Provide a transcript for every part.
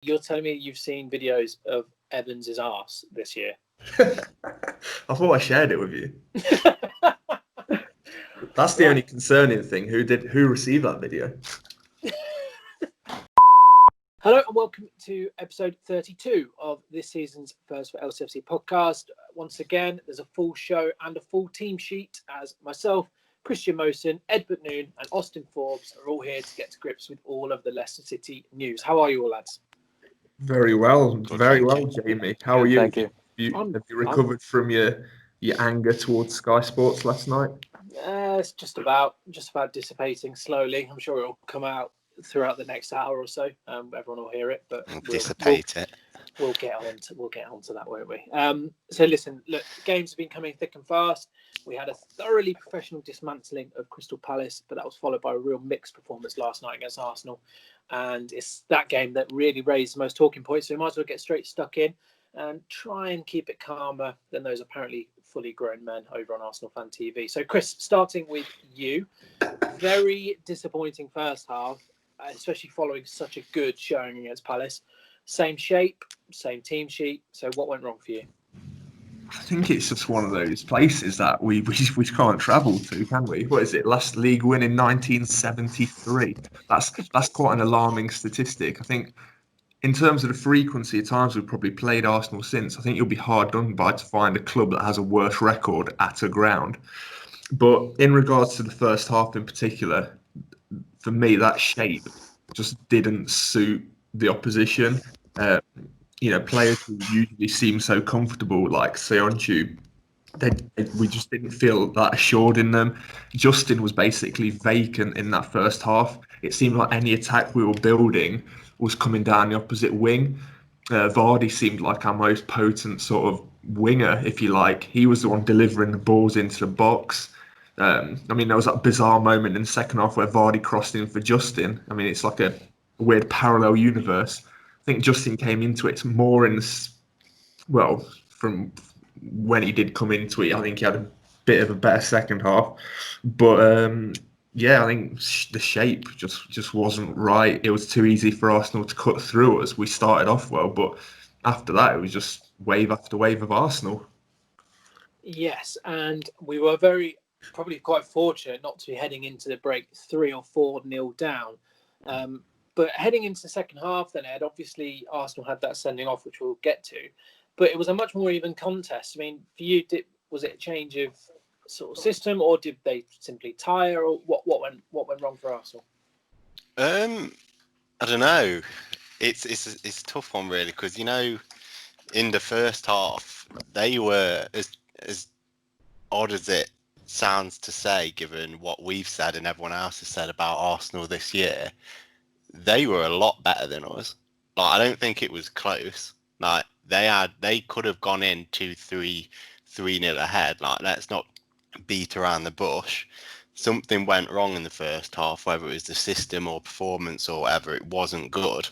You're telling me you've seen videos of Evans' arse this year? I thought I shared it with you. That's the only concerning thing. Who received that video? Hello and welcome to episode 32 of this season's First4LCFC podcast. Once again, there's a full show and a full team sheet as myself, Christian Mosen, Edward Noon and Austin Forbes are all here to get to grips with all of the Leicester City news. How are you all, lads? Very well, Jamie. How are you? Thank you. Have you recovered from your anger towards Sky Sports last night? It's just about dissipating slowly. I'm sure it'll come out throughout the next hour or so. Everyone will hear it, but we'll get on to that, won't we? So listen, look, games have been coming thick and fast. We had a thoroughly professional dismantling of Crystal Palace, but that was followed by a real mixed performance last night against Arsenal. And it's that game that really raised the most talking points. So we might as well get straight stuck in and try and keep it calmer than those apparently fully grown men over on Arsenal Fan TV. So Chris, starting with you, very disappointing first half, especially following such a good showing against Palace. Same shape, same team sheet. So what went wrong for you? I think it's just one of those places that we can't travel to, can we? What is it? Last league win in 1973. That's quite an alarming statistic. I think in terms of the frequency of times we've probably played Arsenal since, I think you'll be hard done by to find a club that has a worse record at a ground. But in regards to the first half in particular, for me, that shape just didn't suit the opposition. Players who usually seem so comfortable, like Söyüncü, we just didn't feel that assured in them. Justin was basically vacant in that first half. It seemed like any attack we were building was coming down the opposite wing. Vardy seemed like our most potent sort of winger, if you like. He was the one delivering the balls into the box. There was that bizarre moment in the second half where Vardy crossed in for Justin. It's like a weird parallel universe. I think Justin came into it more from when he did come into it. I think he had a bit of a better second half. But I think the shape just wasn't right. It was too easy for Arsenal to cut through us. We started off well, but after that, it was just wave after wave of Arsenal. Yes, and we were probably quite fortunate not to be heading into the break 3 or 4-0 down. But heading into the second half then, Ed, obviously Arsenal had that sending off, which we'll get to. But it was a much more even contest. For you, was it a change of sort of system, or did they simply tire, or what went wrong for Arsenal? I don't know. It's a tough one, really, because, in the first half, they were, as odd as it sounds to say, given what we've said and everyone else has said about Arsenal this year, they were a lot better than us. I don't think it was close. They could have gone in 2-3 3-0 ahead. Let's not beat around the bush. Something went wrong in the first half, whether it was the system or performance or whatever. It wasn't good.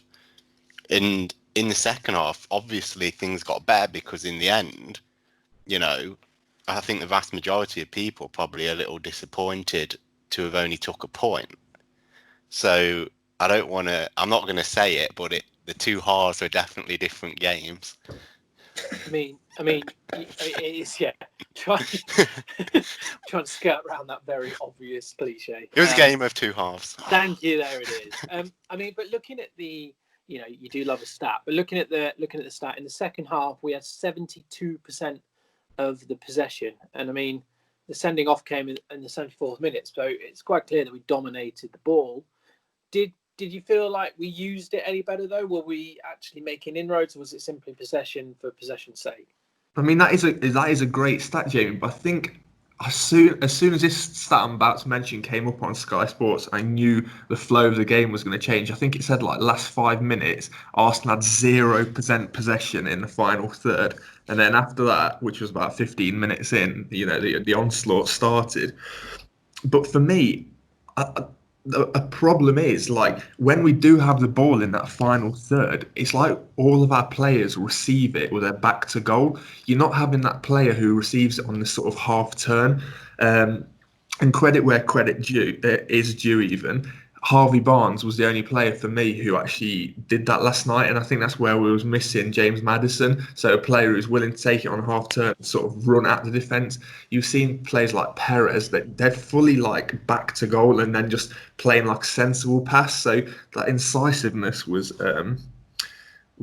And in the second half, obviously things got better, because in the end, I think the vast majority of people are probably a little disappointed to have only took a point. So I'm not going to say it, but the two halves are definitely different games. It is, yeah. Trying to skirt around that very obvious cliche. It was a game of two halves. Thank you. There it is. But looking at the, you do love a stat, but looking at the stat in the second half, we had 72% of the possession, and the sending off came in the 74th minute, so it's quite clear that we dominated the ball. Did you feel like we used it any better, though? Were we actually making inroads, or was it simply possession for possession's sake? That is a great stat, Jamie. But I think as soon as this stat I'm about to mention came up on Sky Sports, I knew the flow of the game was going to change. I think it said last 5 minutes, Arsenal had 0% possession in the final third. And then after that, which was about 15 minutes in, the onslaught started. But for me, a problem is, when we do have the ball in that final third, it's like all of our players receive it with their back to goal. You're not having that player who receives it on this sort of half turn. And credit where credit is due even. Harvey Barnes was the only player for me who actually did that last night, and I think that's where we was missing James Maddison. So a player who's willing to take it on half turn, sort of run at the defence. You've seen players like Perez that they're fully like back to goal and then just playing like sensible pass. So that incisiveness was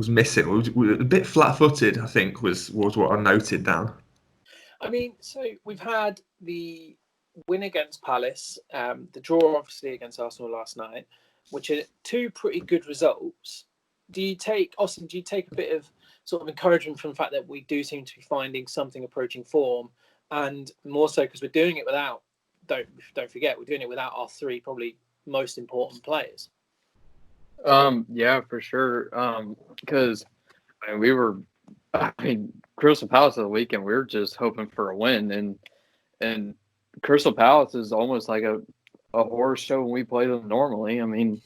missing. We were a bit flat-footed, I think, was what I noted down. I mean, so we've had the win against Palace, the draw obviously against Arsenal last night, which are two pretty good results. Do you take a bit of sort of encouragement from the fact that we do seem to be finding something approaching form, and more so because we're doing it without, don't forget, we're doing it without our three probably most important players. Yeah, for sure. Because Crystal Palace of the weekend, we were just hoping for a win, and Crystal Palace is almost like a horror show when we play them normally. I mean,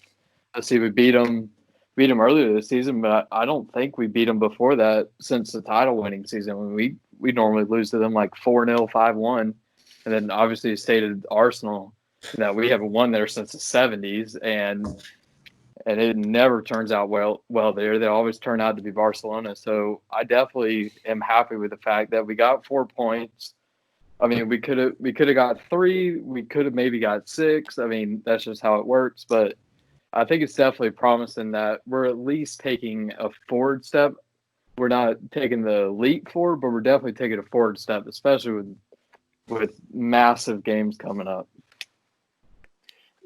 let's see, we beat them earlier this season, but I don't think we beat them before that since the title winning season. When we normally lose to them like 4-0, 5-1, and then obviously stated Arsenal that we haven't won there since the 70s, and it never turns out well there. They always turn out to be Barcelona. So I definitely am happy with the fact that we got 4 points. I mean, we could have got 3. We could have maybe got 6. I mean, that's just how it works. But I think it's definitely promising that we're at least taking a forward step. We're not taking the leap forward, but we're definitely taking a forward step, especially with massive games coming up.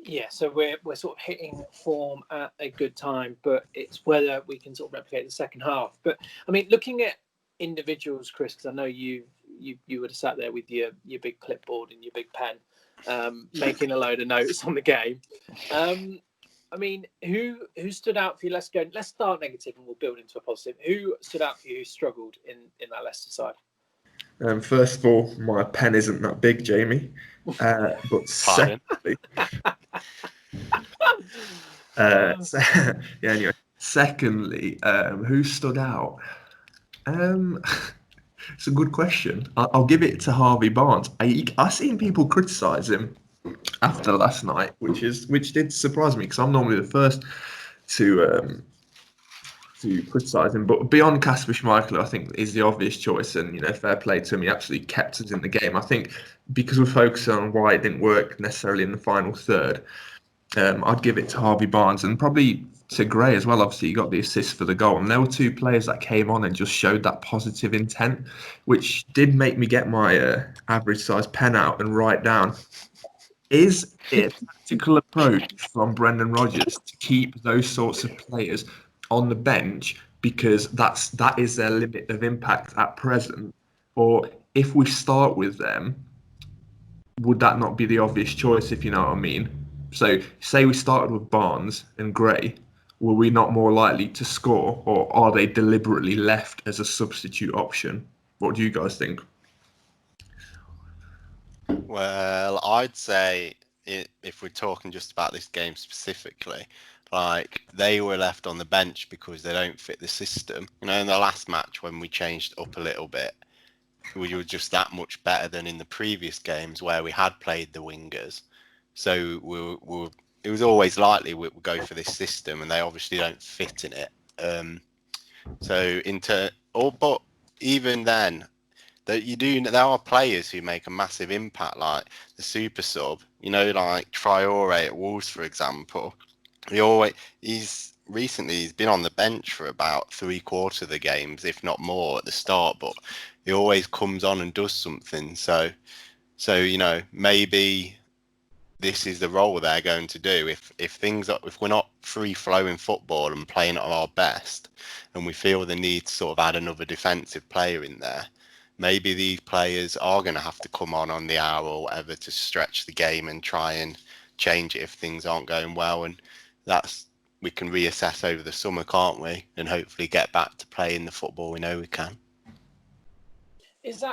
Yeah, so we're sort of hitting form at a good time, but it's whether we can sort of replicate the second half. But I mean, looking at individuals, Chris, because I know you would have sat there with your big clipboard and your big pen, making a load of notes on the game. I mean, who stood out for you? Let's start negative and we'll build into a positive. Who stood out for you? Who struggled in that Leicester side? First of all, my pen isn't that big, Jamie. But secondly, anyway. Secondly, who stood out? It's a good question. I'll give it to Harvey Barnes. I seen people criticise him after last night, which did surprise me because I'm normally the first to criticise him. But beyond Kasper Schmeichel, I think is the obvious choice, and fair play to him. He absolutely kept us in the game. I think because we're focusing on why it didn't work necessarily in the final third, I'd give it to Harvey Barnes and probably to Gray as well. Obviously, he got the assist for the goal, and there were 2 players that came on and just showed that positive intent, which did make me get my average size pen out and write down. Is it a tactical approach from Brendan Rodgers to keep those sorts of players on the bench because that is their limit of impact at present? Or if we start with them, would that not be the obvious choice, if you know what I mean? So say we started with Barnes and Gray, were we not more likely to score, or are they deliberately left as a substitute option? What do you guys think? Well, I'd say if we're talking just about this game specifically, like they were left on the bench because they don't fit the system. In the last match when we changed up a little bit, we were just that much better than in the previous games where we had played the wingers. So it was always likely we would go for this system, and they obviously don't fit in it. But even then, there are players who make a massive impact, like the super sub. Like Traore at Wolves, for example. He's been on the bench for about 3/4 of the games, if not more, at the start. But he always comes on and does something. So maybe this is the role they're going to do. If we're not free flowing football and playing at our best, and we feel the need to sort of add another defensive player in there, maybe these players are going to have to come on the hour or whatever to stretch the game and try and change it if things aren't going well. And we can reassess over the summer, can't we? And hopefully get back to playing the football we know we can. Is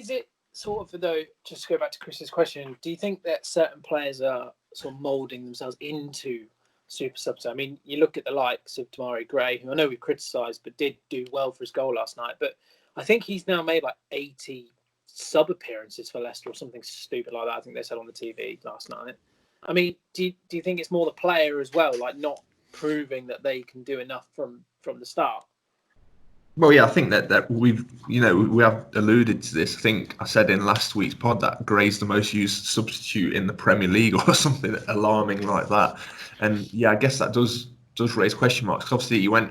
it sort of, though, just to go back to Chris's question, do you think that certain players are sort of moulding themselves into super subs? I mean, you look at the likes of Demarai Gray, who I know we criticised, but did do well for his goal last night. But I think he's now made like 80 sub appearances for Leicester or something stupid like that. I think they said on the TV last night. I mean, do you think it's more the player as well, like not proving that they can do enough from the start? Well, yeah, I think that we have alluded to this. I think I said in last week's pod that Gray's the most used substitute in the Premier League or something alarming like that. And yeah, I guess that does raise question marks. 'Cause obviously, he went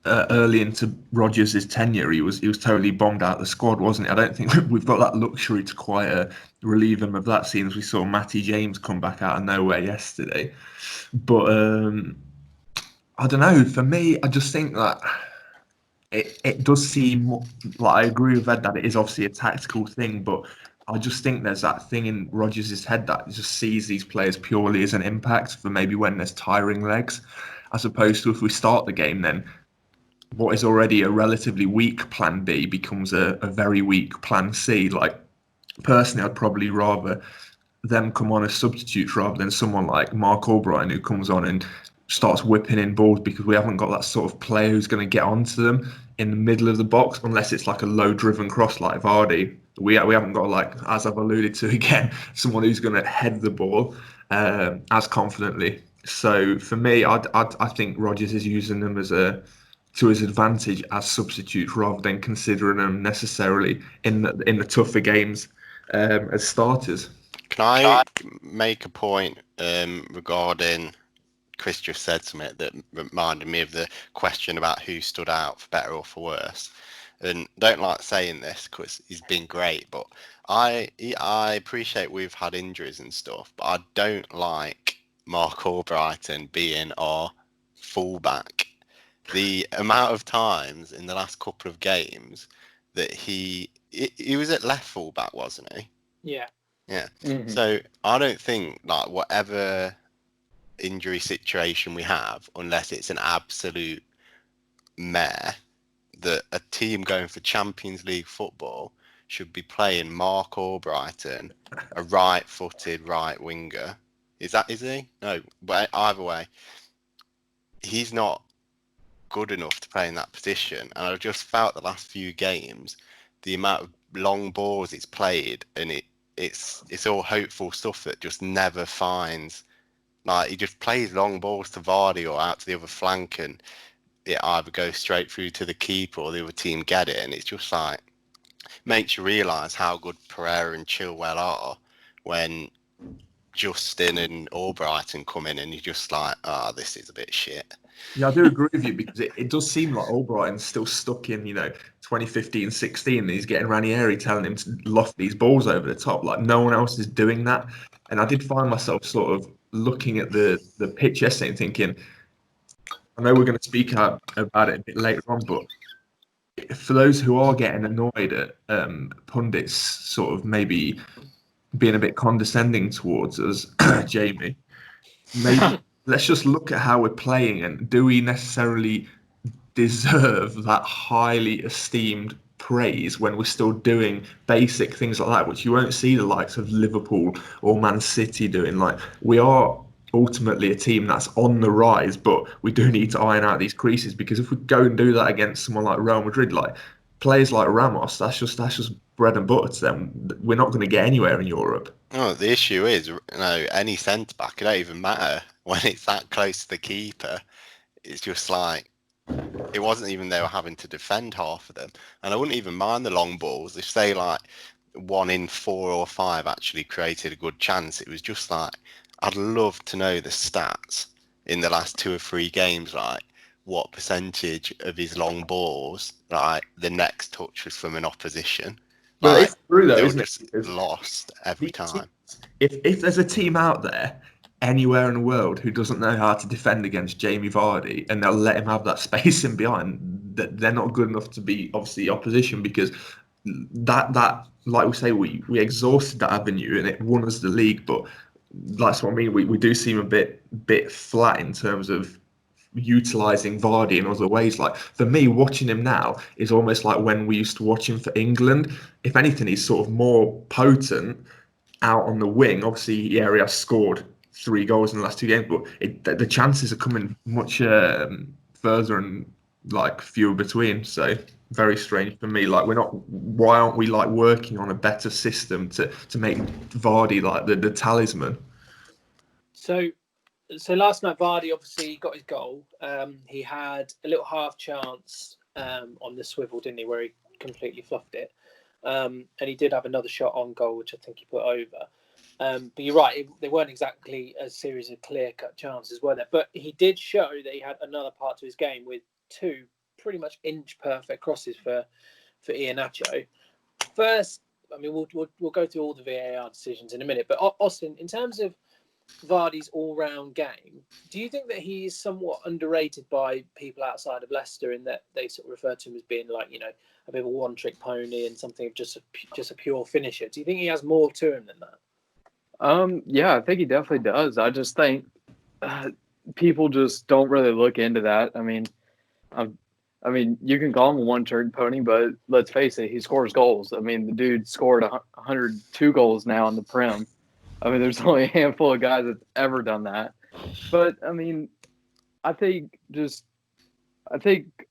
early into Rodgers' tenure. He was totally bombed out of the squad, wasn't he? I don't think we've got that luxury to quite relieve him of that. Seeing as we saw Matty James come back out of nowhere yesterday, but I don't know. For me, I just think that. It does seem like, I agree with Ed that it is obviously a tactical thing, but I just think there's that thing in Rodgers' head that just sees these players purely as an impact for maybe when there's tiring legs, as opposed to if we start the game, then what is already a relatively weak plan B becomes a very weak plan C. Like, personally, I'd probably rather them come on as substitutes rather than someone like Mark Albrighton who comes on and starts whipping in balls, because we haven't got that sort of player who's going to get onto them in the middle of the box unless it's like a low driven cross like Vardy. We haven't got, like, as I've alluded to again, someone who's going to head the ball as confidently. So for me, I think Rodgers is using them to his advantage as substitutes rather than considering them necessarily in the tougher games as starters. Can I make a point regarding Chris just said something that reminded me of the question about who stood out for better or for worse? And I don't like saying this because he's been great, but I appreciate we've had injuries and stuff, but I don't like Mark Albrighton being our fullback. The amount of times in the last couple of games that he was at left fullback, wasn't he? Yeah. Yeah. Mm-hmm. So I don't think, like, whatever injury situation we have, unless it's an absolute mare, that a team going for Champions League football should be playing Mark Albrighton, a right-footed right winger. Is he? No, but either way, he's not good enough to play in that position. And I've just felt the last few games, the amount of long balls it's played, and it's all hopeful stuff that just never finds. Like, he just plays long balls to Vardy or out to the other flank, and it either goes straight through to the keeper or the other team get it. And it's just like, makes you realise how good Pereira and Chilwell are when Justin and Albrighton come in, and you're just like, this is a bit shit. Yeah, I do agree with you, because it does seem like Albrighton's still stuck in, 2015-16, and he's getting Ranieri telling him to loft these balls over the top. Like, no one else is doing that. And I did find myself sort of looking at the pitch yesterday and thinking, I know we're going to speak about it a bit later on, but for those who are getting annoyed at pundits sort of maybe being a bit condescending towards us, Jamie, maybe let's just look at how we're playing, and do we necessarily deserve that highly esteemed praise when we're still doing basic things like that, which you won't see the likes of Liverpool or Man City doing. Like, we are ultimately a team that's on the rise, but we do need to iron out these creases, because if we go and do that against someone like Real Madrid, like players like Ramos, that's just bread and butter to them. We're not going to get anywhere in Europe. Oh, the issue is, any centre back, it don't even matter when it's that close to the keeper. It's just like, it wasn't even they were having to defend half of them. And I wouldn't even mind the long balls if, say, like 1 in 4 or 5 actually created a good chance. It was just like, I'd love to know the stats in the last 2 or 3 games, like what percentage of his long balls, like the next touch was from an opposition. But Like, it's true though, they were isn't just it? lost every time. If there's a team out there anywhere in the world who doesn't know how to defend against Jamie Vardy, and they'll let him have that space in behind, that they're not good enough to be obviously opposition, because that like we say, we exhausted that avenue and it won us the league. But that's what I mean. We do seem a bit flat in terms of utilising Vardy in other ways. Like, for me, watching him now is almost like when we used to watch him for England. If anything, he's sort of more potent out on the wing. Obviously, yeah, he has scored 3 goals in the last 2 games, but the chances are coming much further and like fewer between. So very strange for me. Like, why aren't we like working on a better system to make Vardy like the talisman? So last night, Vardy obviously got his goal. He had a little half chance on the swivel, didn't he, where he completely fluffed it. And he did have another shot on goal, which I think he put over. But you're right, they weren't exactly a series of clear-cut chances, were there? But he did show that he had another part to his game with 2 pretty much inch-perfect crosses for Iheanacho. First, I mean, we'll go through all the VAR decisions in a minute. But Austin, in terms of Vardy's all-round game, do you think that he's somewhat underrated by people outside of Leicester in that they sort of refer to him as being like, you know, a bit of a one-trick pony and something of just a pure finisher? Do you think he has more to him than that? Yeah, I think he definitely does. I just think people just don't really look into that. I mean, you can call him a one-trick pony, but let's face it, he scores goals. I mean, the dude scored 102 goals now in the Prem. I mean, there's only a handful of guys that's ever done that. But, I mean, I think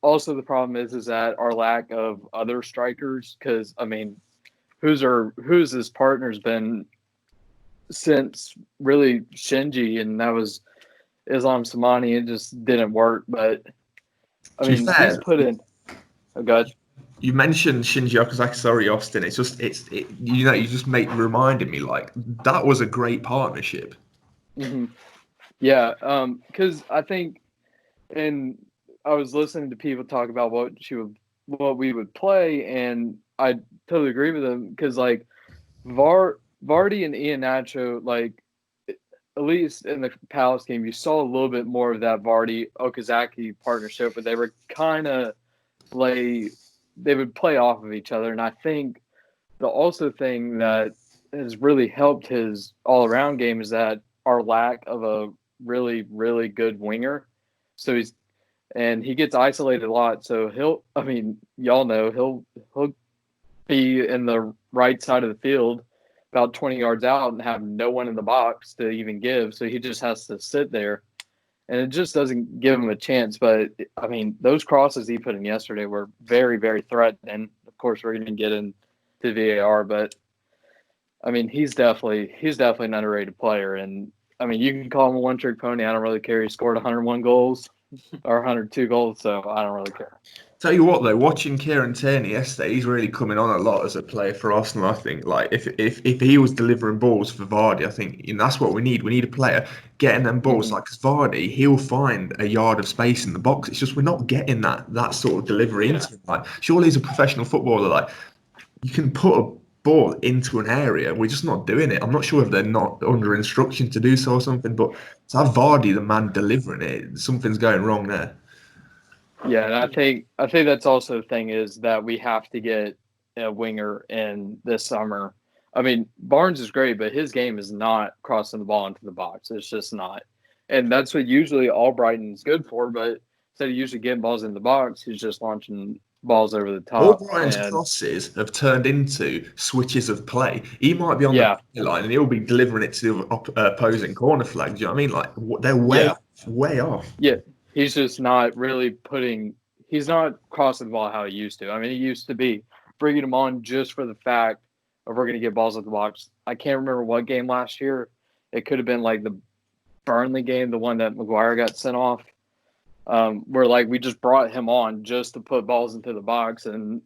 also the problem is that our lack of other strikers, because, I mean, who's his partner's been since really Shinji, and that was Islam Samani. It just didn't work. But, I mean, he's put in – oh, God. You mentioned Shinji Okazaki, sorry, Austin. It's just, you know, you just reminded me, like, that was a great partnership. Mm-hmm. Yeah, because I think, and I was listening to people talk about what we would play, and I totally agree with them because, like, Vardy and Iheanacho, like, at least in the Palace game, you saw a little bit more of that Vardy Okazaki partnership, but they were kind of they would play off of each other. And I think the also thing that has really helped his all-around game is that our lack of a really, really good winger. So he gets isolated a lot. So y'all know he'll be in the right side of the field about 20 yards out and have no one in the box to even give. So he just has to sit there. And it just doesn't give him a chance. But, I mean, those crosses he put in yesterday were very, very threatening. Of course, we're going to get into VAR. But, I mean, he's definitely an underrated player. And, I mean, you can call him a one-trick pony. I don't really care. He scored 101 goals or 102 goals, so I don't really care. Tell you what, though, watching Kieran Tierney yesterday, he's really coming on a lot as a player for Arsenal, I think. Like, if he was delivering balls for Vardy, I think that's what we need. We need a player getting them balls. Like, 'cause Vardy, he'll find a yard of space in the box. It's just we're not getting that sort of delivery into him. Like, surely as a professional footballer, like, you can put a ball into an area. We're just not doing it. I'm not sure if they're not under instruction to do so or something, but to have Vardy, the man delivering it, something's going wrong there. Yeah, and I think that's also the thing is that we have to get a winger in this summer. I mean, Barnes is great, but his game is not crossing the ball into the box. It's just not. And that's what usually Albrighton's good for, but instead of usually getting balls in the box, he's just launching balls over the top. Albrighton's crosses have turned into switches of play. He might be on the line and he'll be delivering it to the opposing corner flag. Do you know what I mean? Like, they're way off. Yeah. He's just not really he's not crossing the ball how he used to. I mean, he used to be bringing him on just for the fact of we're going to get balls at the box. I can't remember what game last year. It could have been like the Burnley game, the one that Maguire got sent off, where like we just brought him on just to put balls into the box, and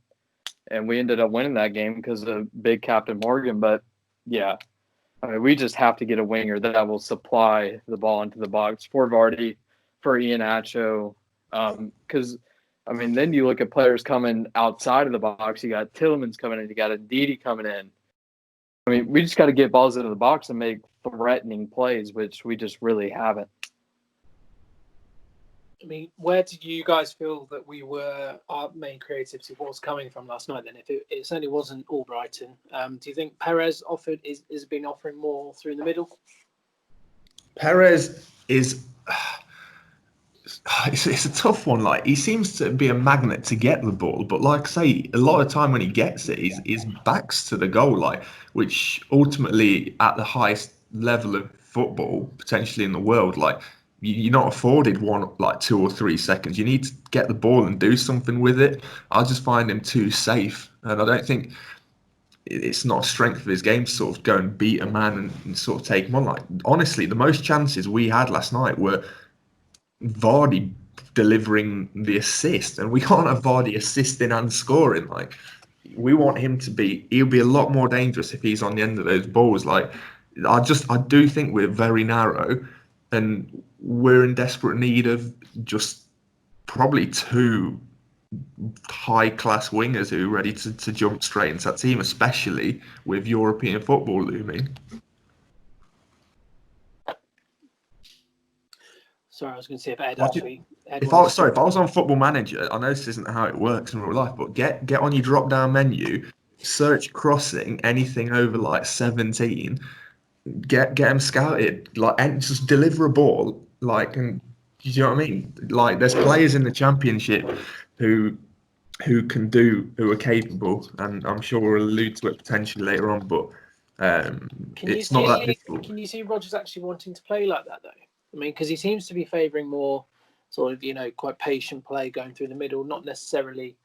we ended up winning that game because of big Captain Morgan. But, yeah, I mean, we just have to get a winger that will supply the ball into the box for Vardy, for Iheanacho, because, I mean, then you look at players coming outside of the box. You got Tielemans coming in. You got Ndidi coming in. I mean, we just got to get balls into the box and make threatening plays, which we just really haven't. I mean, where did you guys feel that our main creativity was coming from last night then? If it certainly wasn't Albrighton, do you think Perez has been offering more through the middle? Perez is... It's a tough one. Like, he seems to be a magnet to get the ball, but like I say, a lot of time when he gets it, his back's to the goal, like, which ultimately at the highest level of football potentially in the world, like, you're not afforded 2 or 3 seconds. You need to get the ball and do something with it. I just find him too safe, and I don't think it's not a strength of his game to sort of go and beat a man and sort of take him on. Like, honestly, the most chances we had last night were Vardy delivering the assist, and we can't have Vardy assisting and scoring. Like, we want him to be. He'll be a lot more dangerous if he's on the end of those balls. Like, I do think we're very narrow, and we're in desperate need of just probably two high-class wingers who are ready to jump straight into that team, especially with European football looming. Sorry, I was going to see if Ed actually. If I was on Football Manager, I know this isn't how it works in real life, but get on your drop-down menu, search crossing anything over like 17, get them scouted, like, and just deliver a ball, like, and do you know what I mean? Like, there's players in the Championship who are capable, and I'm sure we'll allude to it potentially later on, but it's not that difficult. Can you see Rodgers actually wanting to play like that, though? I mean, because he seems to be favouring more sort of, quite patient play going through the middle, not necessarily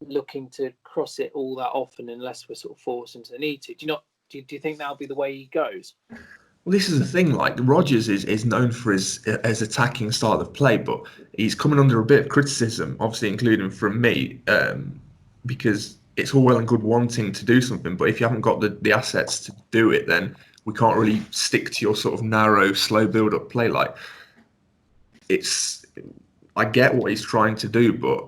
looking to cross it all that often unless we're sort of forced into the need to. Do you think that'll be the way he goes? Well, this is the thing. Like, Rodgers is known for his attacking style of play, but he's coming under a bit of criticism, obviously including from me, because it's all well and good wanting to do something, but if you haven't got the assets to do it, then we can't really stick to your sort of narrow, slow build-up play. Like, I get what he's trying to do, but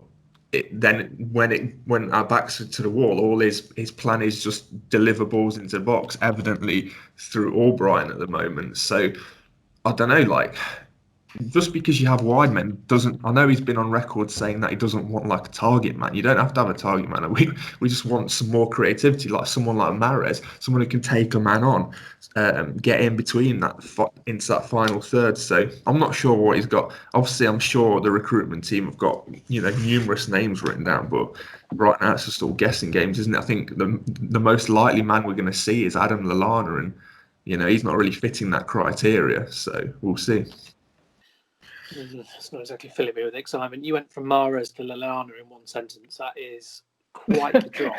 when our backs are to the wall, all his plan is just deliver balls into the box, evidently through Albright at the moment. So I don't know, like, just because you have wide men doesn't. I know he's been on record saying that he doesn't want like a target man. You don't have to have a target man. We just want some more creativity, like someone like Mahrez, someone who can take a man on, get in between into that final third. So I'm not sure what he's got. Obviously, I'm sure the recruitment team have got numerous names written down, but right now it's just all guessing games, isn't it? I think the most likely man we're going to see is Adam Lallana, and he's not really fitting that criteria. So we'll see. It's not exactly filling me with excitement. You went from Mahrez to Lallana in one sentence. That is quite the drop.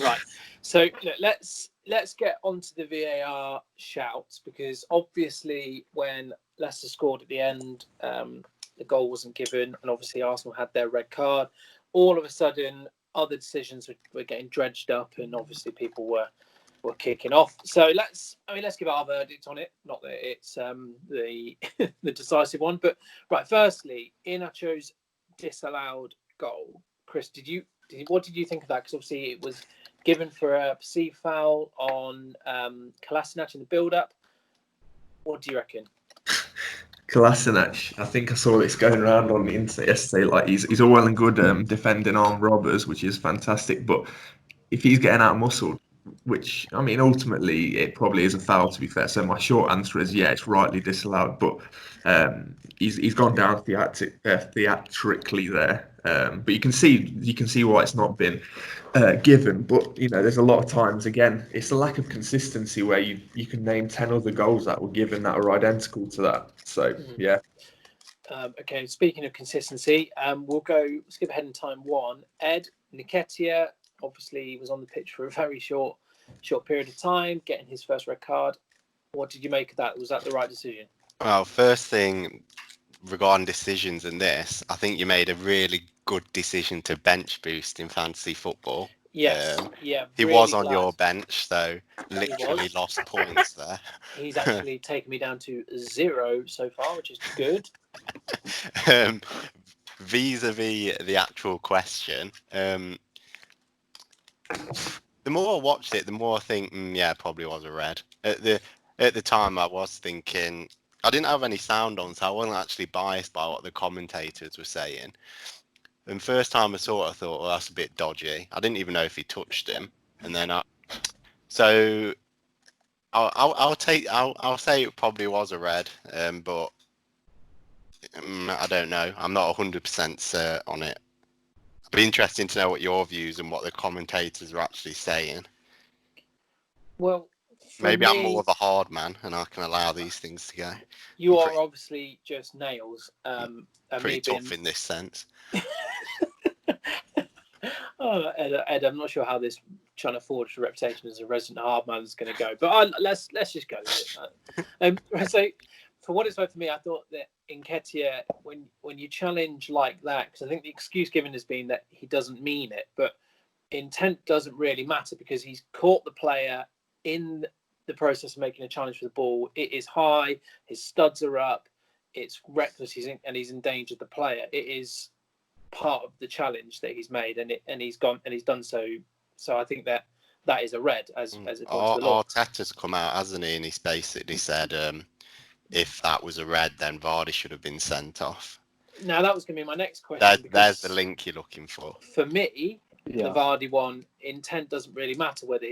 Right. So let's get onto the VAR shouts, because obviously when Leicester scored at the end, the goal wasn't given, and obviously Arsenal had their red card. All of a sudden, other decisions were getting dredged up, and obviously people were kicking off. So let's give our verdict on it. Not that it's the decisive one, but right. Firstly, Iheanacho's disallowed goal. Chris, what did you think of that? Because obviously it was given for a perceived foul on Kolasinac in the build-up. What do you reckon? Kolasinac, I think I saw this going around on the internet yesterday. Like, he's all well and good defending armed robbers, which is fantastic, but if he's getting out-muscled, which, I mean, ultimately it probably is a foul, to be fair. So my short answer is, yeah, it's rightly disallowed, but he's gone down theatrically there. But you can see why it's not been given. But there's a lot of times, again, it's a lack of consistency where you can name 10 other goals that were given that are identical to that. So yeah. Okay, speaking of consistency, we'll skip ahead in time one. Ed Nketiah, obviously he was on the pitch for a very short period of time, getting his first red card. What did you make of that? Was that the right decision? Well, first thing regarding decisions in this, I think you made a really good decision to bench boost in fantasy football. Yes, he really was on glad. your bench, so literally lost points there. He's actually taken me down to 0 so far, which is good. Vis-a-vis the actual question, the more I watched it, the more I think, it probably was a red. At the time, I was thinking, I didn't have any sound on, so I wasn't actually biased by what the commentators were saying. And first time I saw it, I thought, well, that's a bit dodgy. I didn't even know if he touched him. And then I'll say it probably was a red, but I don't know. I'm not 100% certain on it. But interesting to know what your views and what the commentators are actually saying. Well, maybe I'm more of a hard man and I can allow these things to go. You are obviously just nails. Pretty tough in this sense. Ed, I'm not sure how this trying to forge a reputation as a resident hard man is going to go. But let's just go with it. So for what it's worth for me, I thought that Nketiah, when you challenge like that, because I think the excuse given has been that he doesn't mean it, but intent doesn't really matter because he's caught the player in the process of making a challenge for the ball. It is high, his studs are up, it's reckless, he's endangered the player. It is part of the challenge that he's made, and he's done so. So I think that is a red as it to the law. Arteta's come out, hasn't he? And he's basically said if that was a red, then Vardy should have been sent off. Now that was going to be my next question. There's the link you're looking for. For me, the Vardy one, intent doesn't really matter whether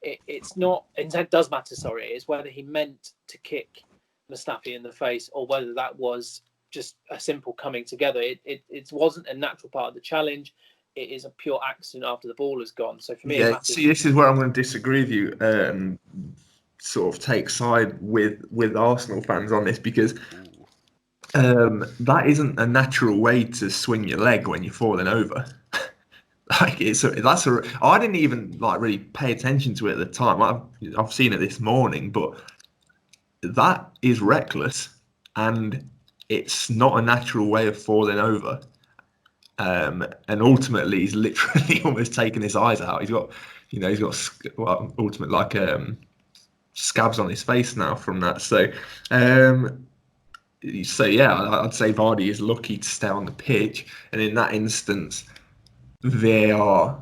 it's not intent does matter. Sorry, it's whether he meant to kick Mustafi in the face or whether that was just a simple coming together. It wasn't a natural part of the challenge. It is a pure accident after the ball has gone. So for me, see, this is where I'm going to disagree with you. Sort of take side with Arsenal fans on this because that isn't a natural way to swing your leg when you're falling over. I didn't even really pay attention to it at the time. I've seen it this morning, but that is reckless, and it's not a natural way of falling over. And ultimately, he's literally almost taken his eyes out. He's got scabs on his face now from that. So yeah, I'd say Vardy is lucky to stay on the pitch, and in that instance, VAR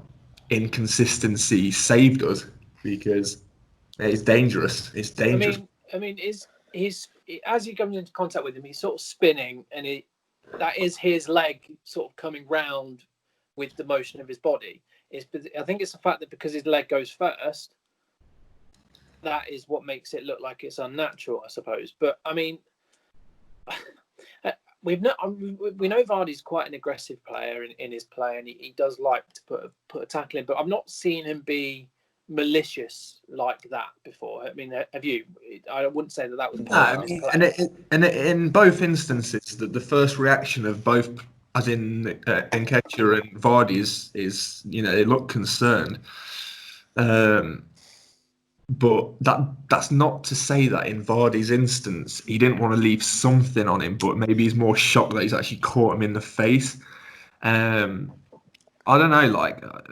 inconsistency saved us because it's dangerous. It's dangerous. I mean, he's as he comes into contact with him, he's sort of spinning, and that is his leg sort of coming round with the motion of his body. I think it's the fact that because his leg goes first, that is what makes it look like it's unnatural, I suppose. But I mean, we know Vardy's quite an aggressive player in his play, and he does like to put a tackle in. But I've not seen him be malicious like that before. I mean, have you? I wouldn't say that was. And in both instances, the first reaction of both, as in Nketiah and Vardy, is they look concerned. But that's not to say that in Vardy's instance, he didn't want to leave something on him, but maybe he's more shocked that he's actually caught him in the face. I don't know,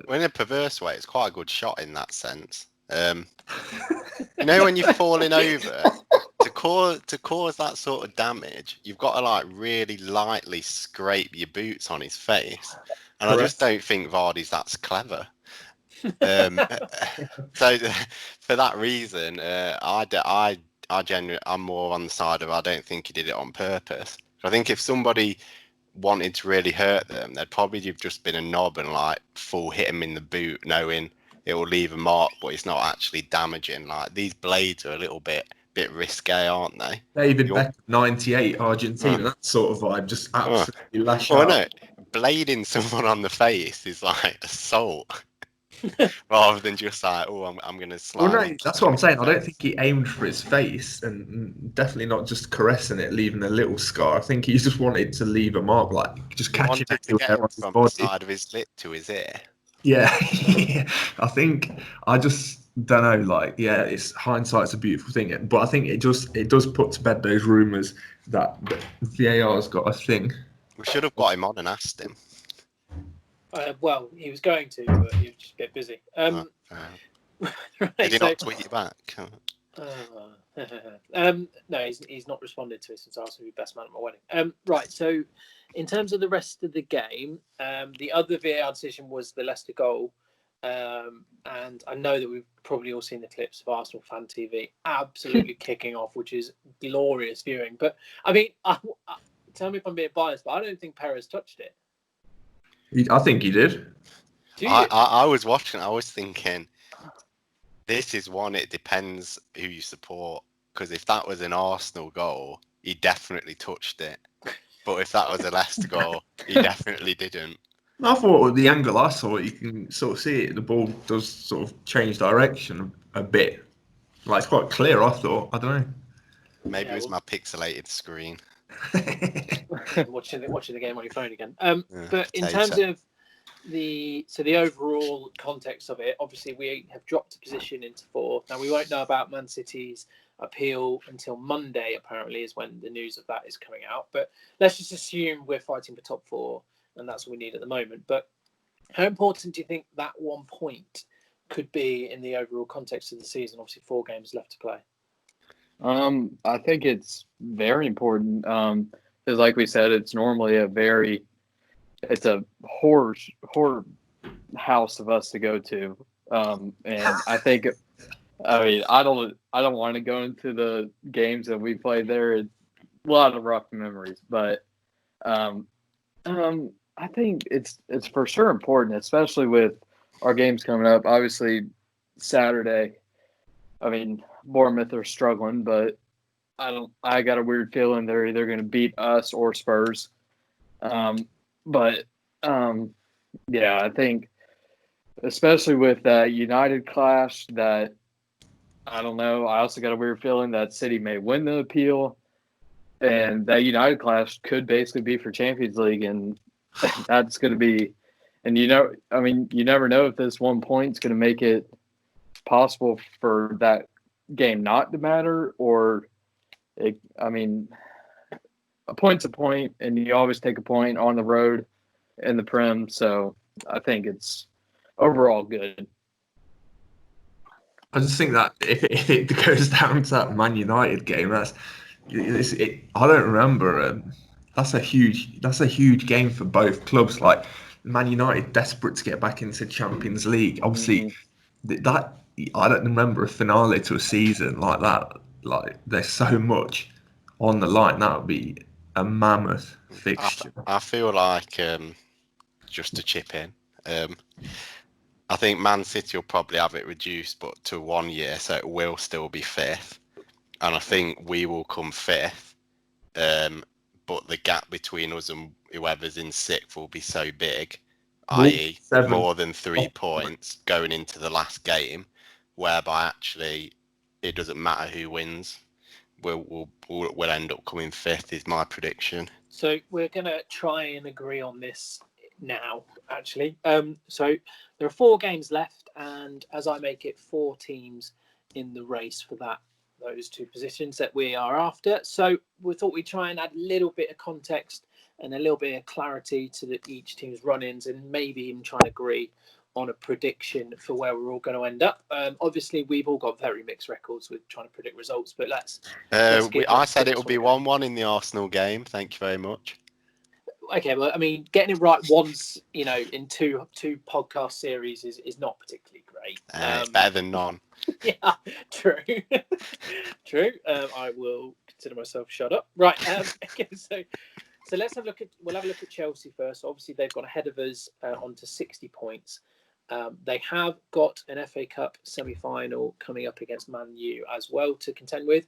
in a perverse way, it's quite a good shot in that sense. When you're falling over, to cause that sort of damage, you've got to really lightly scrape your boots on his face, and correct. I just don't think Vardy's that's clever. So for that reason, I'm more on the side of I don't think he did it on purpose. I think if somebody wanted to really hurt them, they'd probably have just been a knob and full hit him in the boot, knowing it will leave a mark, but it's not actually damaging. These blades are a little bit risque, aren't they? David Beckham, 98, Argentina, that sort of vibe, just absolutely lash out. No, blading someone on the face is assault. Rather than just I'm going to slide. Well, no, that's what I'm saying. I don't think he aimed for his face, and definitely not just caressing it, leaving a little scar. I think he just wanted to leave a mark, just catching it from the side of his lip to his ear. Yeah, I think I just don't know. It's hindsight's a beautiful thing, but I think it does put to bed those rumours that VAR's got a thing. We should have got him on and asked him. Well, he was going to, but he was just a bit busy. Right, did he not tweet you back? No, he's not responded to it since I asked him to be best man at my wedding. Right, so in terms of the rest of the game, the other VAR decision was the Leicester goal. And I know that we've probably all seen the clips of Arsenal Fan TV absolutely kicking off, which is glorious viewing. But, I mean, tell me if I'm being biased, but I don't think Perez touched it. I think he did. I was watching. I was thinking, this is one. It depends who you support. Because if that was an Arsenal goal, he definitely touched it. But if that was a Leicester goal, he definitely didn't. I thought with the angle I saw, you can sort of see it. The ball does sort of change direction a bit. It's quite clear. I thought. I don't know. Maybe it was my pixelated screen. watching the game on your phone again. But in terms of the overall context of it, obviously we have dropped a position into 4th. Now we won't know about Man City's appeal until Monday, apparently, is when the news of that is coming out. But let's just assume we're fighting for top 4, and that's what we need at the moment. But how important do you think that 1 point could be in the overall context of the season? Obviously, 4 games left to play. I think it's very important because, like we said, it's normally it's a horror house of us to go to, and I think, I don't want to go into the games that we played there. It's a lot of rough memories, but I think it's for sure important, especially with our games coming up. Obviously, Saturday. Bournemouth are struggling, but I got a weird feeling they're either going to beat us or Spurs. Yeah, I think especially with that United clash, that I don't know. I also got a weird feeling that City may win the appeal, and that United clash could basically be for Champions League, and that's going to be. And you never know if this 1 point is going to make it possible for that game not to matter, or a point's a point, and you always take a point on the road in the Prem. So I think it's overall good. I just think that if it goes down to that Man United game, I don't remember. That's a huge game for both clubs. Like Man United, desperate to get back into Champions League. Obviously, that I don't remember a finale to a season like that. Like there's so much on the line. That would be a mammoth fixture. I feel like just to chip in, I think Man City will probably have it reduced, but to 1 year, so it will still be 5th, and I think we will come 5th. But the gap between us and whoever's in 6th will be so big, i.e. more than 3 points going into the last game, whereby actually it doesn't matter who wins. We'll end up coming 5th is my prediction. So we're going to try and agree on this now, actually. So there are 4 games left, and as I make it, 4 teams in the race for those 2 positions that we are after. So we thought we'd try and add a little bit of context and a little bit of clarity to each team's run-ins, and maybe even try and agree on a prediction for where we're all going to end up. Obviously, we've all got very mixed records with trying to predict results, but I said it will be 1-1 in the Arsenal game. Thank you very much. Okay, well, getting it right once, in two podcast series is not particularly great. It's better than none. Yeah, true. True. I will consider myself shut up. Right. Okay, so we'll have a look at Chelsea first. Obviously, they've got ahead of us onto 60 points. They have got an FA Cup semi-final coming up against Man U as well to contend with.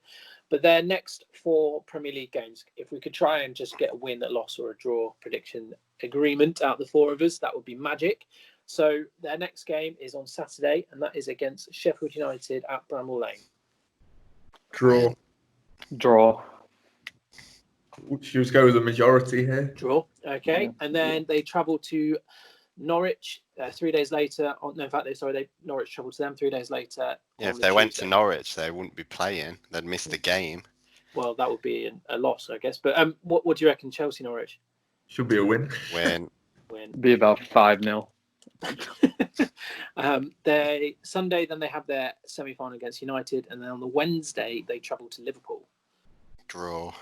But their next 4 Premier League games, if we could try and just get a win, a loss, or a draw prediction agreement out of the 4 of us, that would be magic. So their next game is on Saturday, and that is against Sheffield United at Bramall Lane. Draw. Should we go with the majority here? Draw. Okay. Yeah. And then they travel to Norwich 3 days later. Norwich travel to them 3 days later. Yeah, if they went to Norwich, they wouldn't be playing. They'd miss the game. Well, that would be a loss, I guess. But what do you reckon, Chelsea Norwich? Should be a win. Win. Be about 5-0. Sunday, then they have their semi-final against United, and then on the Wednesday they travel to Liverpool. Draw.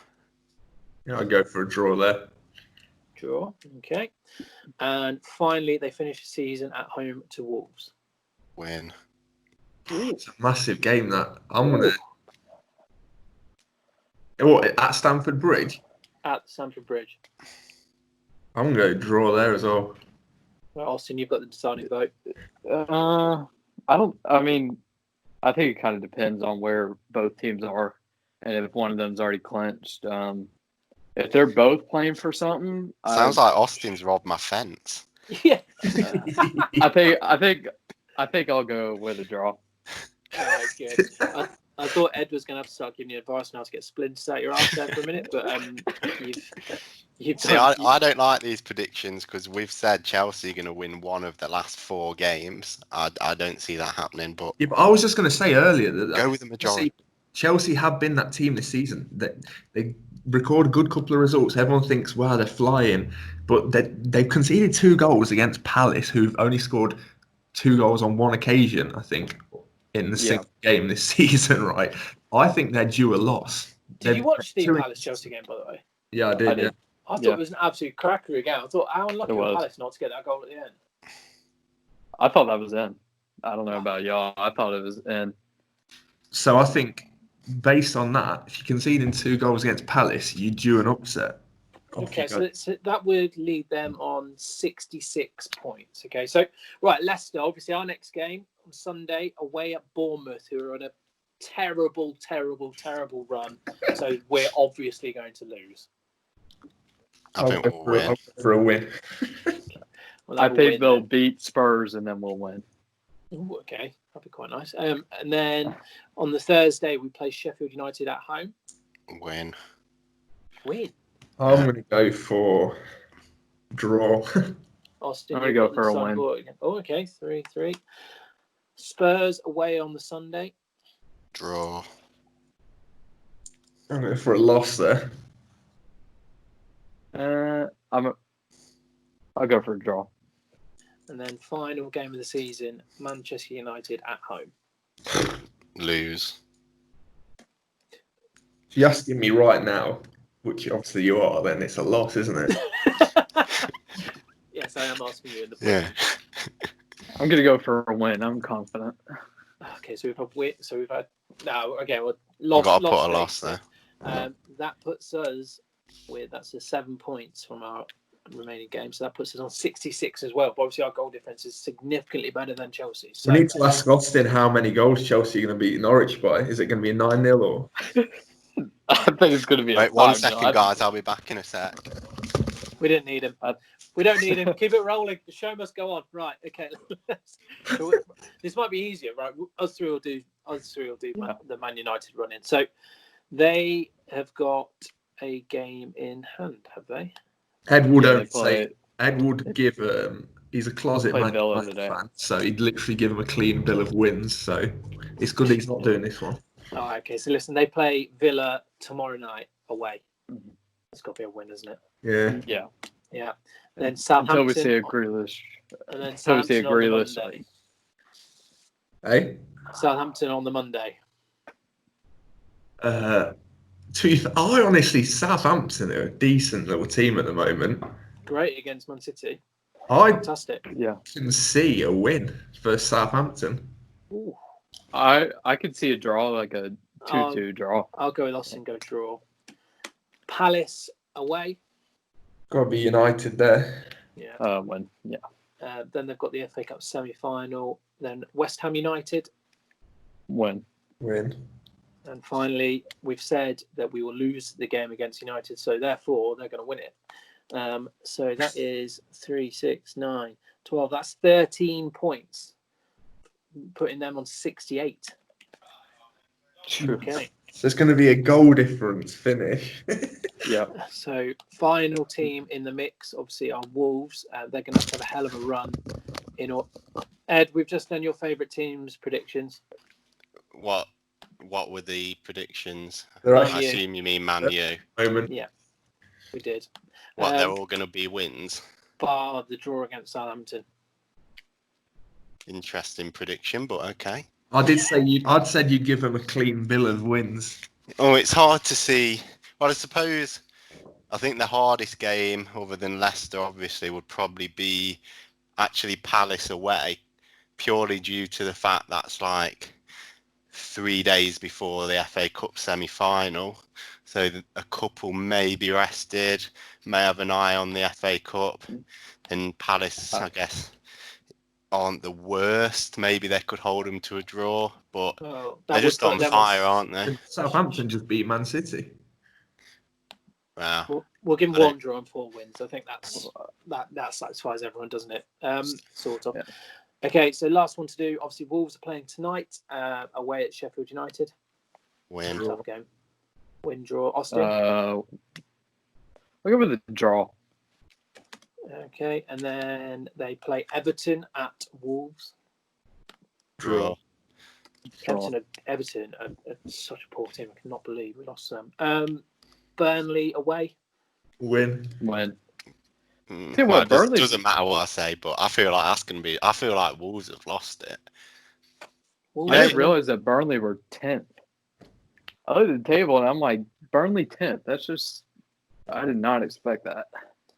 Yeah, I'd go for a draw there. Draw. Okay. And finally, they finish the season at home to Wolves. Win. It's a massive game, that. I'm going to... What, at Stamford Bridge? At Stamford Bridge. I'm going to draw there as well. Well, Austin, you've got the deciding vote. I think it kind of depends on where both teams are, and if one of them's already clinched. If they're both playing for something, sounds like Austin's robbed my fence. Yeah. I think I'll go with a draw. Good. I thought Ed was going to have to start giving you advice now to get splinters out your arse there for a minute, but you've See, I don't like these predictions because we've said Chelsea are going to win one of the last 4 games. I don't see that happening. But yeah, but I was just going to say earlier that go with the majority. Chelsea have been that team this season. That they record a good couple of results. Everyone thinks, wow, they're flying, but they've conceded 2 goals against Palace, who've only scored 2 goals on 1 occasion, I think, in the single game this season, right? I think they're due a loss. Did you watch the Palace-Chelsea game, by the way? Yeah, I did. Yeah. I thought it was an absolute cracker again. I thought, how unlucky was Palace not to get that goal at the end? I thought that was in. I don't know about y'all. I thought it was in. So I think, based on that, if you concede in 2 goals against Palace, you're due an upset. Okay, so that would lead them on 66 points. Okay, so, right, Leicester, obviously our next game on Sunday, away at Bournemouth, who are on a terrible, terrible, terrible run. So we're obviously going to lose. I think we'll win. For a win. Well, I think they'll beat Spurs and then we'll win. Ooh, okay, that'd be quite nice. And then on the Thursday, we play Sheffield United at home. Win. I'm going to go for draw. Austin, I'm going to go for a win. Oh, okay, 3-3. Spurs away on the Sunday. Draw. I'm going for a loss there. I'll go for a draw. And then final game of the season, Manchester United at home. Lose. If you're asking me right now, which obviously you are, then it's a loss, isn't it? Yes, I am asking you in the point. Yeah. I'm going to go for a win. I'm confident. Okay, so we've had no. Okay, well, loss. I've got to put a loss there. That puts us that's the 7 points from our remaining games. So that puts us on 66 as well. But obviously, our goal difference is significantly better than Chelsea. So we need to ask Austin how many goals Chelsea are going to beat Norwich by. Is it going to be a 9-0 or? I think it's going to be. Wait, 1 second, guys. I'll be back in a sec. We didn't need him. We don't need him. Keep it rolling. The show must go on. Right. Okay. So this might be easier, right? Us three will do the Man United run in. So they have got a game in hand, have they? Ed would give. He's a closet Man United fan, so he'd literally give him a clean bill of wins. So it's good he's not doing this one. All right, okay. So listen, they play Villa tomorrow night away. Mm-hmm. It's got to be a win, isn't it? Yeah. Yeah. And then Southampton. Until we see a Grealish. And then Southampton on the Monday. Hey? Southampton on the Monday. I honestly, Southampton are a decent little team at the moment. Great against Man City. Fantastic. Yeah. Can see a win for Southampton. Ooh. I could see a draw, like a 2-2 draw. I'll go with Austin, go draw. Palace away. Got to be United there. Yeah. Win. Yeah. Then they've got the FA Cup semi-final. Then West Ham United. Win. And finally, we've said that we will lose the game against United, so therefore they're going to win it. So that is 3, 6, 9, 12. That's 13 points, putting them on 68. Okay. So it's going to be a goal difference finish. Yeah. So final team in the mix, obviously, are Wolves. They're going to have a hell of a run. Ed, we've just done your favourite team's predictions. What were the predictions? I assume you mean Man U. Yeah, we did. They're all going to be wins? Bar the draw against Southampton. Interesting prediction, but okay. I'd said you'd give them a clean bill of wins. Oh, it's hard to see. Well, I think the hardest game, other than Leicester, obviously, would probably be actually Palace away, purely due to the fact that's like 3 days before the FA Cup semi-final. So a couple may be rested, may have an eye on the FA Cup. And Palace, I guess, aren't the worst. Maybe they could hold them to a draw, but they're just on fire, aren't they? Southampton just beat Man City. Wow. We'll give them 1 draw and 4 wins. I think that satisfies everyone, doesn't it? Sort of. Yeah. Okay, so last one to do. Obviously, Wolves are playing tonight away at Sheffield United. Win. Tough game. Win, draw. Austin? I'll go with a draw. Okay, and then they play Everton at Wolves. Draw. Everton are such a poor team. I cannot believe we lost them. Burnley away. Win. Well, It doesn't matter what I say, but I feel like that's going to be. I feel like Wolves have lost it. Wolves, I didn't realize that Burnley were 10th. I looked at the table and I'm like, Burnley 10th. That's just, I did not expect that.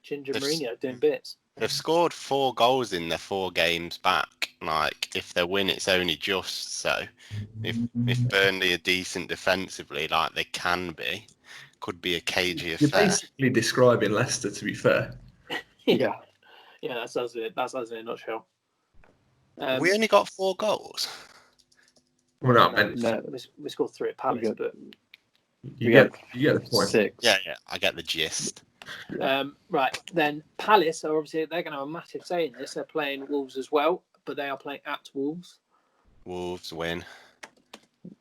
Ginger Mourinho doing bits. They've scored 4 goals in their 4 games back. Like, if they win, it's only just. So, if Burnley are decent defensively, like they can be, could be a cagey affair. You're basically describing Leicester, to be fair. Yeah. Yeah, that's us in a nutshell. We only got 4 goals. Well, we scored 3 at Palace, but you get the point. 6. Yeah, I get the gist. Right, then Palace are obviously they're going to have a massive say in this. They're playing Wolves as well, but they are playing at Wolves. Wolves win.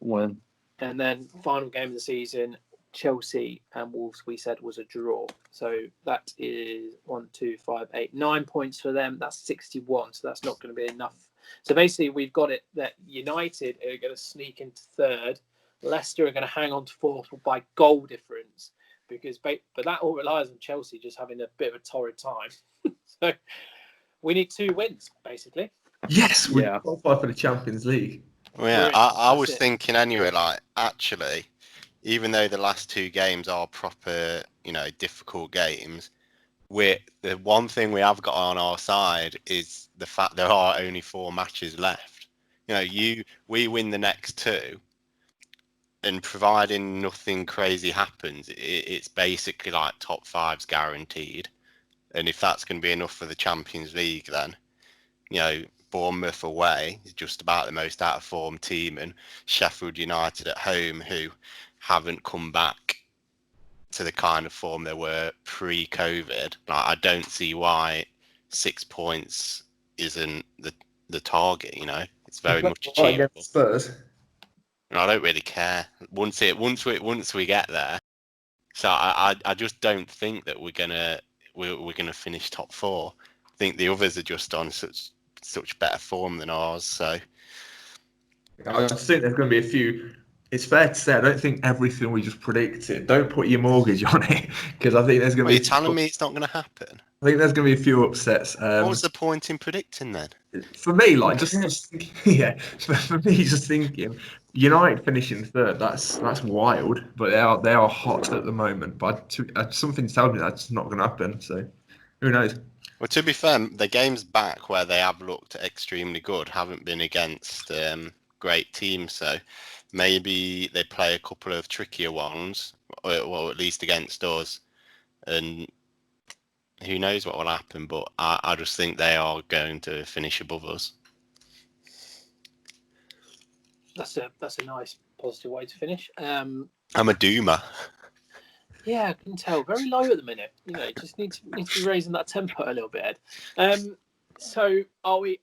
Win. And then final game of the season, Chelsea and Wolves. We said was a draw, so that is 9 points for them. That's 61, so that's not going to be enough. So basically, we've got it that United are going to sneak into 3rd. Leicester are going to hang on to 4th by goal difference. But that all relies on Chelsea just having a bit of a torrid time. So we need 2 wins, basically. Yes, we qualify for the Champions League. Well, yeah, I was thinking anyway, like, actually, even though the last 2 games are proper, difficult games, the one thing we have got on our side is the fact there are only 4 matches left. We win the next 2. And providing nothing crazy happens, it's basically like top 5's guaranteed. And if that's going to be enough for the Champions League, then, Bournemouth away is just about the most out of form team, and Sheffield United at home, who haven't come back to the kind of form they were pre-COVID. Like, I don't see why 6 points isn't the target. It's very much achievable. Spurs. And I don't really care once we get there. So I just don't think that we're gonna finish top 4. I think the others are just on such better form than ours. So I just think there's going to be a few. It's fair to say I don't think everything we just predicted. Don't put your mortgage on it, because I think there's going to be. You're telling me it's not going to happen? I think there's going to be a few upsets. What was the point in predicting then? For me, like just yeah. For me, just thinking United finishing 3rd. That's wild, but they are hot at the moment. But something tells me that's not going to happen. So who knows? Well, to be fair, the games back where they have looked extremely good haven't been against great teams. So maybe they play a couple of trickier ones, or at least against us, and who knows what will happen. But I just think they are going to finish above us. That's a nice positive way to finish. I'm a doomer. Yeah, I can tell. Very low at the minute. Just need to be raising that tempo a little bit, Ed. So are we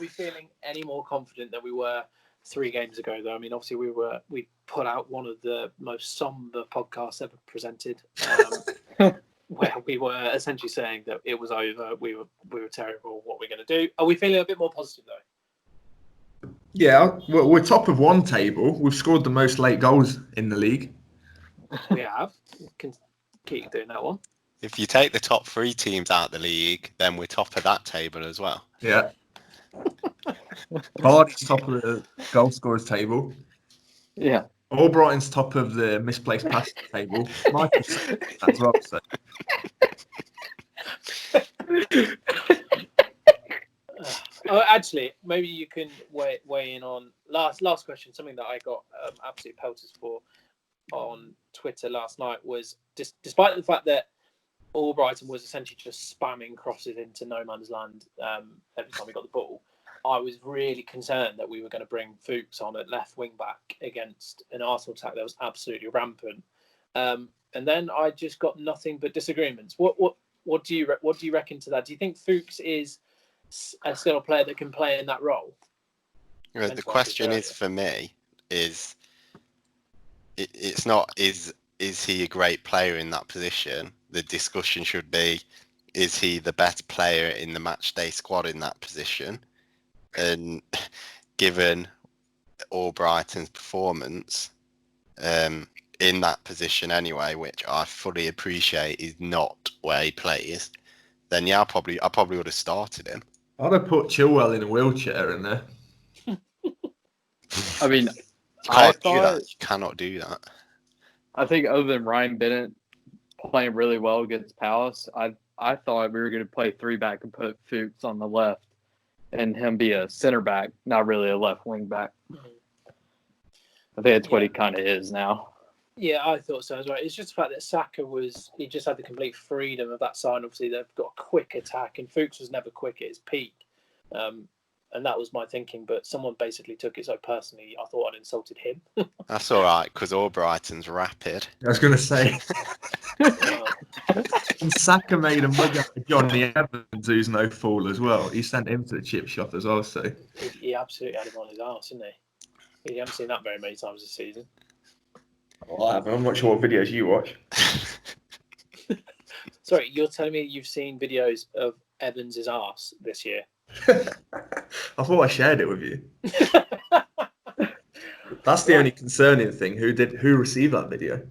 feeling any more confident than we were 3 games ago, though? I mean, obviously we put out one of the most somber podcasts ever presented, where we were essentially saying that it was over. We were terrible. What we're going to do? Are we feeling a bit more positive though? Yeah, we're top of one table. We've scored the most late goals in the league. We have. We can keep doing that one. If you take the top 3 teams out of the league, then we're top of that table as well. Yeah. Hardy's top of the goal scorers table. Yeah. Albrighton's top of the misplaced pass table. Michael's as well. So. Actually, maybe you can weigh in on last question. Something that I got absolute pelters for on Twitter last night was despite the fact that Albrighton was essentially just spamming crosses into no man's land every time we got the ball, I was really concerned that we were going to bring Fuchs on at left wing back against an Arsenal attack that was absolutely rampant. And then I just got nothing but disagreements. What do you reckon to that? Do you think Fuchs is still a player that can play in that role? The question is for me is it's not is he a great player in that position. The discussion should be, is he the best player in the match day squad in that position? And given Albrighton's performance in that position anyway, which I fully appreciate is not where he plays, then yeah, I probably would have started him. I'd have put Chilwell in a wheelchair in there. I mean, You can't do that. You cannot do that. I think other than Ryan Bennett playing really well against Palace, I thought we were going to play 3-back and put Fuchs on the left and him be a center back, not really a left wing back. I think that's what he kind of is now. Yeah, I thought so as well. It's just the fact that Saka he just had the complete freedom of that side. Obviously, they've got a quick attack, and Fuchs was never quick at his peak. And that was my thinking, but someone basically took it so personally, I thought I'd insulted him. That's all right, because Albrighton's rapid. I was going to say. And Saka made a mug out of Johnny Evans, who's no fool as well. He sent him to the chip shop as well, so. He absolutely had him on his arse, didn't he? You haven't seen that very many times this season. Well, I haven't. I'm not sure what videos you watch. Sorry, you're telling me you've seen videos of Evans' arse this year? I thought I shared it with you. That's the only concerning thing. Who received that video?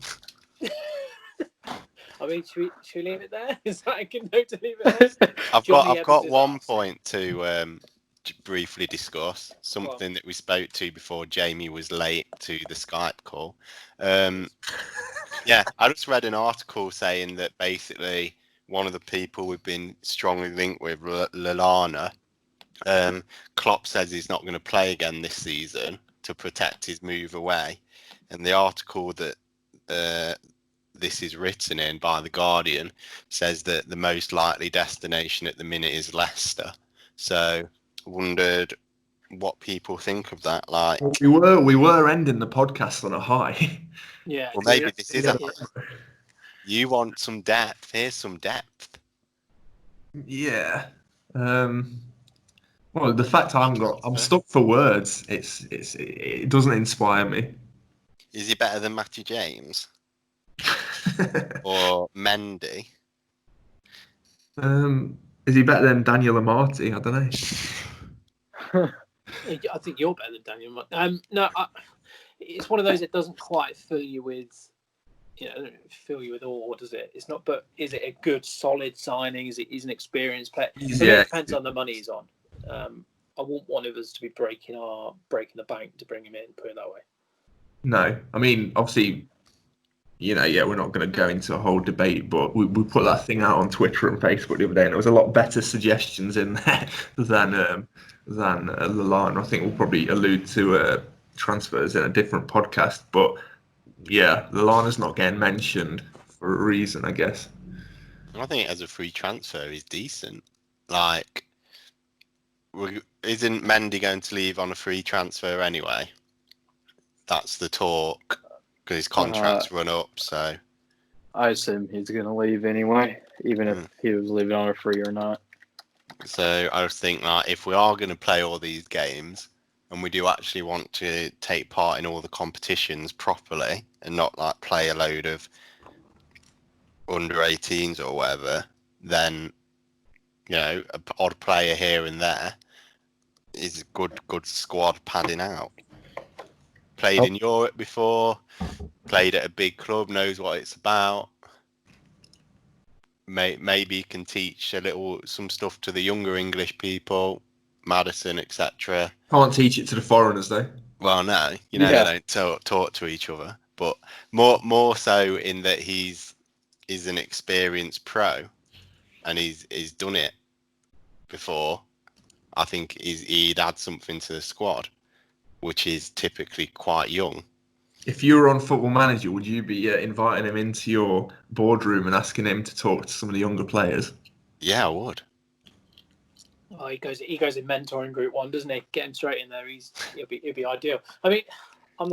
I mean, should we leave it there? Is that a good note to leave it there? I've got one point to briefly discuss, something that we spoke to before Jamie was late to the Skype call. Yeah, I just read an article saying that basically one of the people we've been strongly linked with, Lallana, Klopp says he's not going to play again this season to protect his move away. And the article that this is written in by The Guardian says that the most likely destination at the minute is Leicester. So I wondered what people think of that. Like, well, we were ending the podcast on a high. Yeah. Well, maybe this is a. You want some depth? Here's some depth. Yeah. Well, the fact I'm stuck for words. It doesn't inspire me. Is he better than Matty James or Mendy? Is he better than Daniel Amati? I don't know. I think you're better than Daniel. No, it's one of those that doesn't quite fill you with awe, does it? It's not. But is it a good, solid signing? He's an experienced player. Yeah. It depends on the money he's on. I want one of us to be breaking the bank to bring him in. Put it that way. No, I mean, obviously, we're not going to go into a whole debate, but we put that thing out on Twitter and Facebook the other day, and there was a lot better suggestions in there than Lallana. I think we'll probably allude to transfers in a different podcast, but yeah, Lallana's not getting mentioned for a reason, I guess. I think as a free transfer, he's decent. Like, isn't Mendy going to leave on a free transfer anyway? That's the talk, because his contract's run up, so. I assume he's going to leave anyway, even if he was leaving on a free or not. So I just think that if we are going to play all these games, and we do actually want to take part in all the competitions properly, and not like play a load of under 18s or whatever, then, an odd player here and there is a good squad padding out. Played in Europe before, played at a big club, knows what it's about. Maybe you can teach some stuff to the younger English people, Maddison, etc. Can't teach it to the foreigners though. Well, no, they don't talk to each other, but more so in that he's an experienced pro, and he's done it before. I think he'd add something to the squad, which is typically quite young. If you were on Football Manager, would you be inviting him into your boardroom and asking him to talk to some of the younger players? Yeah, I would. Oh, he goes in mentoring group 1, doesn't he? Get him straight in there. He'll be ideal. I mean, I'm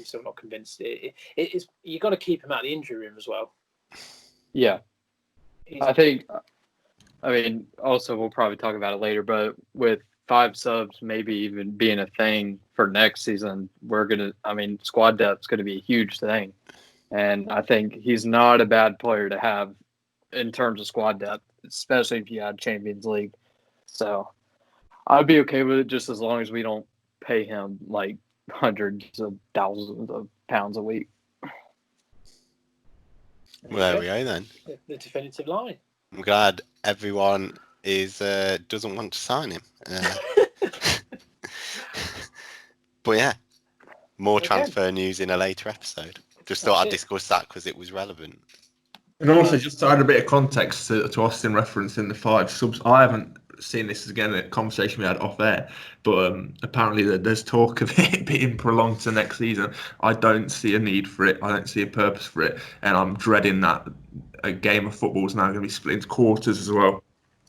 still not convinced. It's you got to keep him out of the injury room as well. Yeah, I mean, also we'll probably talk about it later, but with 5 subs maybe even being a thing for next season, squad depth's going to be a huge thing. And I think he's not a bad player to have in terms of squad depth, especially if you had Champions League. So I'd be okay with it just as long as we don't pay him like hundreds of thousands of pounds a week. Well, there we go then. The definitive line. I'm glad everyone doesn't want to sign him. But yeah, more transfer news in a later episode. Just thought I'd discuss that because it was relevant. And also, just to add a bit of context to Austin referencing the 5 subs, I haven't seen this again, a conversation we had off air, but apparently there's talk of it being prolonged to next season. I don't see a need for it. I don't see a purpose for it. And I'm dreading that a game of football is now going to be split into quarters as well,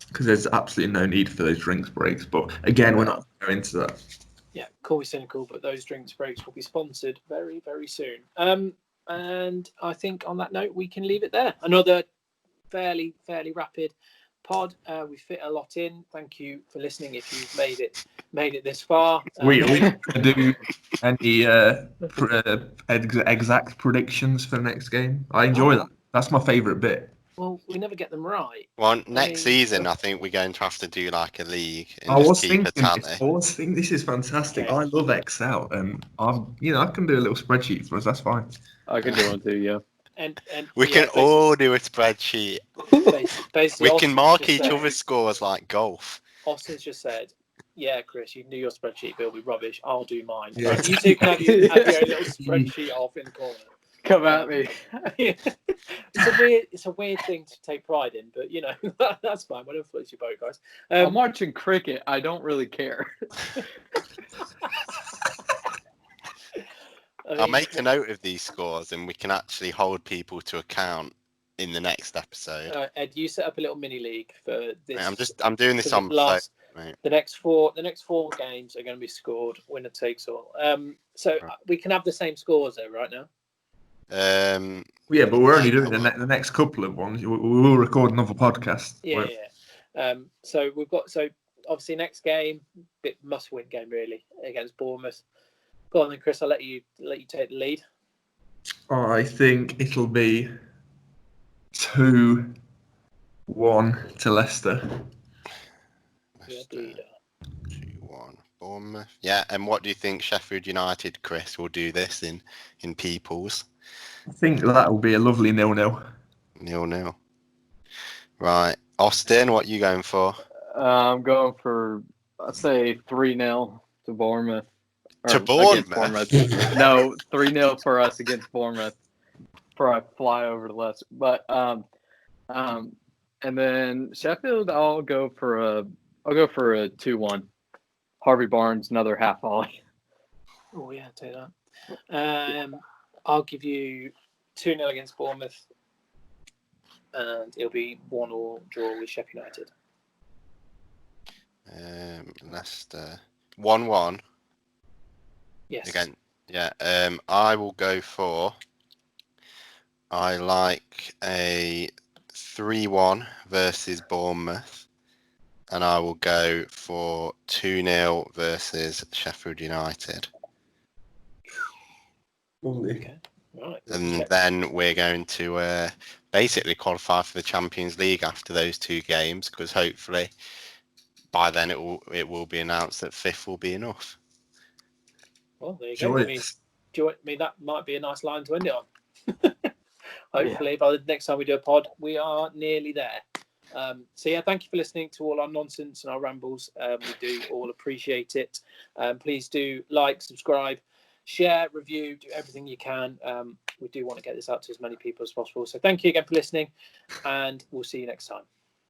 because there's absolutely no need for those drinks breaks. But again, we're not going into that. Yeah, call me cynical, but those drinks breaks will be sponsored very, very soon. And I think on that note, we can leave it there. Another fairly rapid pod. We fit a lot in. Thank you for listening. If you've made it this far, We do any exact predictions for the next game? I enjoy that. That's my favourite bit. Well, we never get them right. Well, next season, I think we're going to have to do like a league and I was just keep a tally. This is fantastic. Okay. I love Excel, and I can do a little spreadsheet for us. That's fine. I can do one too, yeah. And we can all do a spreadsheet. Basically, We can mark each other's scores like golf. Austin's just said, "Yeah, Chris, you can do your spreadsheet, but it'll be rubbish. I'll do mine. Yeah. Right, you two can have your own little spreadsheet off in the corner." Come at me. It's a weird thing to take pride in, but that's fine. Whatever floats your boat, guys. I'm watching cricket. I don't really care. I'll make a note of these scores, and we can actually hold people to account in the next episode. Ed, you set up a little mini league for this. I'm doing this on last. Right. The next four games are going to be scored. Winner takes all. So we can have the same scores though, right now. Yeah, but we're only doing the next couple of ones. We will record another podcast. Yeah. So we've got obviously next game, bit must-win game really against Bournemouth. Go on then, Chris. I'll let you take the lead. I think it'll be 2-1 to Leicester. Leicester 2-1 Bournemouth. Yeah, and what do you think Sheffield United, Chris, will do this in peoples? I think that will be a lovely 0-0. 0-0. Right. Austin, what are you going for? I'm going for, I'd say 3-0 to Bournemouth. To Bournemouth? No, 3-0 for us against Bournemouth before I fly over to Leicester. But and then Sheffield, I'll go for a 2-1. Harvey Barnes, another half volley. Oh yeah, take that. I'll give you 2-0 against Bournemouth, and it'll be 1-1 draw with Sheffield United. Leicester 1-1. Yes. Again, yeah. I will go for. I like a 3-1 versus Bournemouth, and I will go for 2-0 versus Sheffield United. Okay. Right. And then we're going to basically qualify for the Champions League after those 2 games, because hopefully by then it will be announced that 5th will be enough. Well, there you go. I mean, that might be a nice line to end it on. Hopefully, by the next time we do a pod, we are nearly there. So yeah, thank you for listening to all our nonsense and our rambles. We do all appreciate it. Please do like, subscribe, share, review, do everything you can. We do want to get this out to as many people as possible. So thank you again for listening, and we'll see you next time.